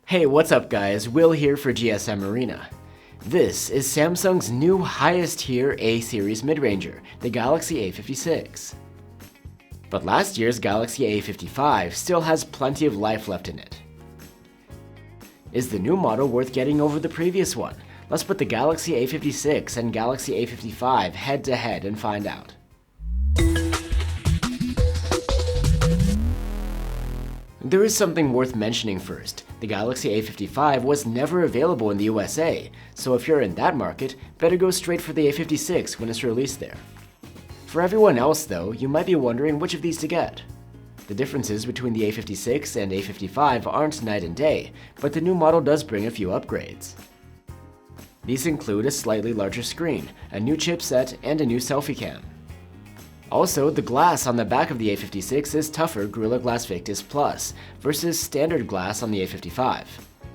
Hey, what's up guys? Will here for GSM Arena. This is Samsung's new highest tier A-series mid-ranger, the Galaxy A56. But last year's Galaxy A55 still has plenty of life left in it. Is the new model worth getting over the previous one? Let's put the Galaxy A56 and Galaxy A55 head to head and find out. There is something worth mentioning first. The Galaxy A55 was never available in the USA, so if you're in that market, better go straight for the A56 when it's released there. For everyone else though, you might be wondering which of these to get. The differences between the A56 and A55 aren't night and day, but the new model does bring a few upgrades. These include a slightly larger screen, a new chipset, and a new selfie cam. Also, the glass on the back of the A56 is tougher Gorilla Glass Victus Plus versus standard glass on the A55.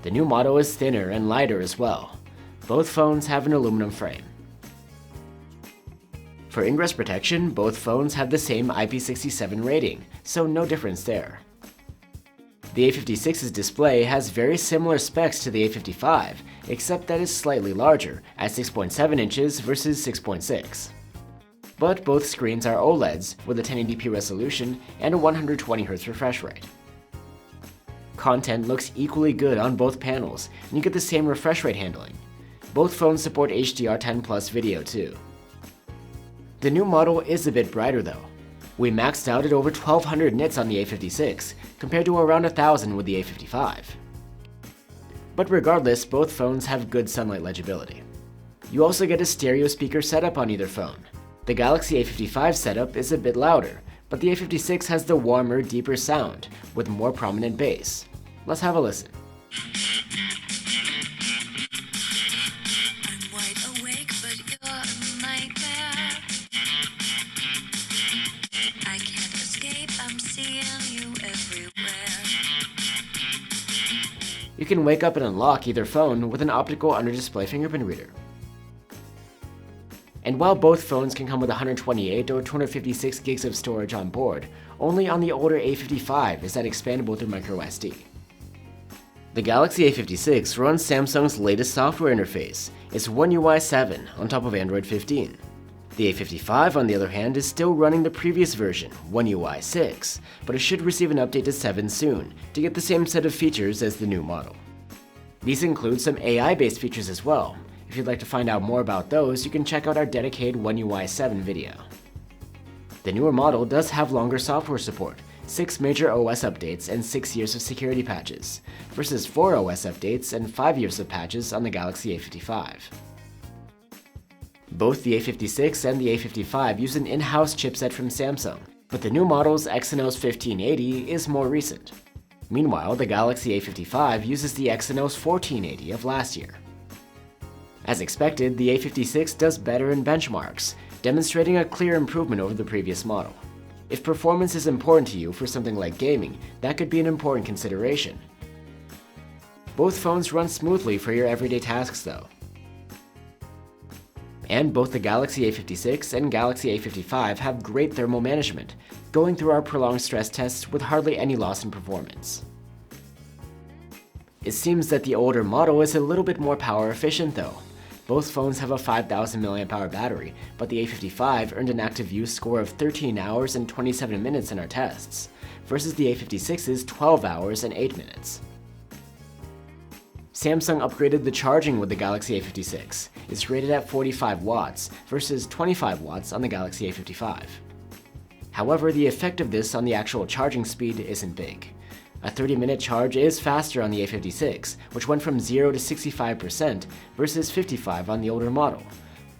The new model is thinner and lighter as well. Both phones have an aluminum frame. For ingress protection, both phones have the same IP67 rating, so no difference there. The A56's display has very similar specs to the A55, except that it's slightly larger, at 6.7 inches versus 6.6. But both screens are OLEDs with a 1080p resolution and a 120Hz refresh rate. Content looks equally good on both panels, and you get the same refresh rate handling. Both phones support HDR10+ video too. The new model is a bit brighter though. We maxed out at over 1200 nits on the A56, compared to around 1000 with the A55. But regardless, both phones have good sunlight legibility. You also get a stereo speaker setup on either phone. The Galaxy A55 setup is a bit louder, but the A56 has the warmer, deeper sound, with more prominent bass. Let's have a listen. I'm wide awake, but you're a nightmare. I can't escape, I'm seeing you everywhere. You can wake up and unlock either phone with an optical under-display fingerprint reader. And while both phones can come with 128 or 256 gigs of storage on board, only on the older A55 is that expandable through microSD. The Galaxy A56 runs Samsung's latest software interface. It's One UI 7 on top of Android 15. The A55, on the other hand, is still running the previous version, One UI 6, but it should receive an update to 7 soon to get the same set of features as the new model. These include some AI-based features as well. If you'd like to find out more about those, you can check out our dedicated One UI 7 video. The newer model does have longer software support, 6 major OS updates and 6 years of security patches, versus 4 OS updates and 5 years of patches on the Galaxy A55. Both the A56 and the A55 use an in-house chipset from Samsung, but the new model's Exynos 1580 is more recent. Meanwhile, the Galaxy A55 uses the Exynos 1480 of last year. As expected, the A56 does better in benchmarks, demonstrating a clear improvement over the previous model. If performance is important to you for something like gaming, that could be an important consideration. Both phones run smoothly for your everyday tasks though. And both the Galaxy A56 and Galaxy A55 have great thermal management, going through our prolonged stress tests with hardly any loss in performance. It seems that the older model is a little bit more power efficient though. Both phones have a 5000 mAh battery, but the A55 earned an active use score of 13 hours and 27 minutes in our tests, versus the A56's 12 hours and 8 minutes. Samsung upgraded the charging with the Galaxy A56. It's rated at 45 watts versus 25 watts on the Galaxy A55. However, the effect of this on the actual charging speed isn't big. A 30-minute charge is faster on the A56, which went from 0 to 65% versus 55% on the older model.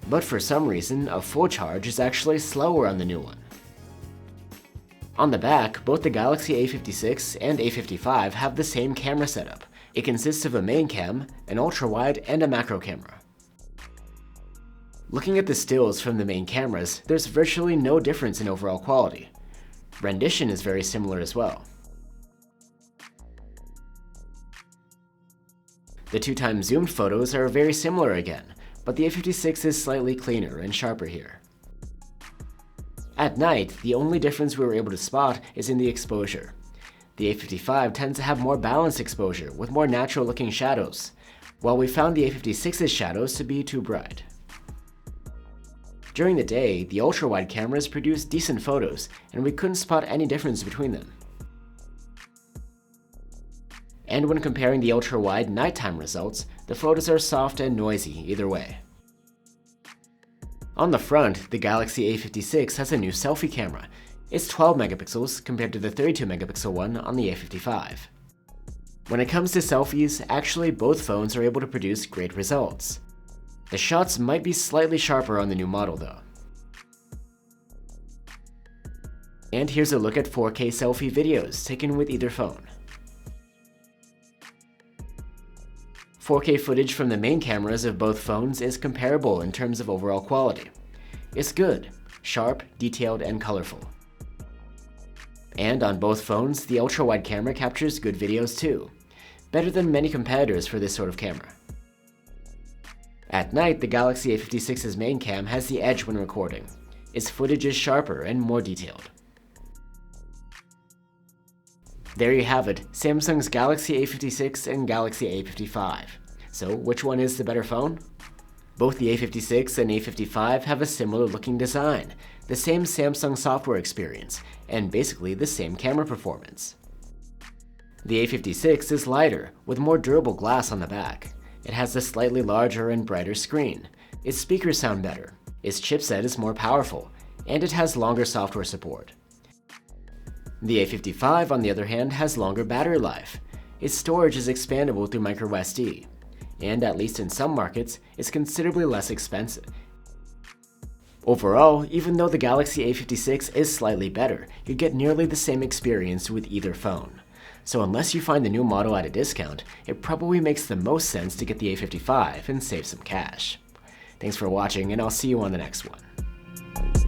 But for some reason, a full charge is actually slower on the new one. On the back, both the Galaxy A56 and A55 have the same camera setup. It consists of a main cam, an ultrawide, and a macro camera. Looking at the stills from the main cameras, there's virtually no difference in overall quality. Rendition is very similar as well. The 2x zoomed photos are very similar again, but the A56 is slightly cleaner and sharper here. At night, the only difference we were able to spot is in the exposure. The A55 tends to have more balanced exposure with more natural looking shadows, while we found the A56's shadows to be too bright. During the day, the ultra-wide cameras produced decent photos, and we couldn't spot any difference between them. And when comparing the ultra-wide nighttime results, the photos are soft and noisy either way. On the front, the Galaxy A56 has a new selfie camera. It's 12 megapixels compared to the 32 megapixel one on the A55. When it comes to selfies, actually both phones are able to produce great results. The shots might be slightly sharper on the new model though. And here's a look at 4K selfie videos taken with either phone. 4K footage from the main cameras of both phones is comparable in terms of overall quality. It's good, sharp, detailed, and colorful. And on both phones, the ultra-wide camera captures good videos too, better than many competitors for this sort of camera. At night, the Galaxy A56's main cam has the edge when recording. Its footage is sharper and more detailed. There you have it, Samsung's Galaxy A56 and Galaxy A55. So which one is the better phone? Both the A56 and A55 have a similar looking design, the same Samsung software experience, and basically the same camera performance. The A56 is lighter, with more durable glass on the back. It has a slightly larger and brighter screen. Its speakers sound better, its chipset is more powerful, and it has longer software support. The A55, on the other hand, has longer battery life. Its storage is expandable through microSD, and at least in some markets, it's considerably less expensive. Overall, even though the Galaxy A56 is slightly better, you get nearly the same experience with either phone. So unless you find the new model at a discount, it probably makes the most sense to get the A55 and save some cash. Thanks for watching, and I'll see you on the next one.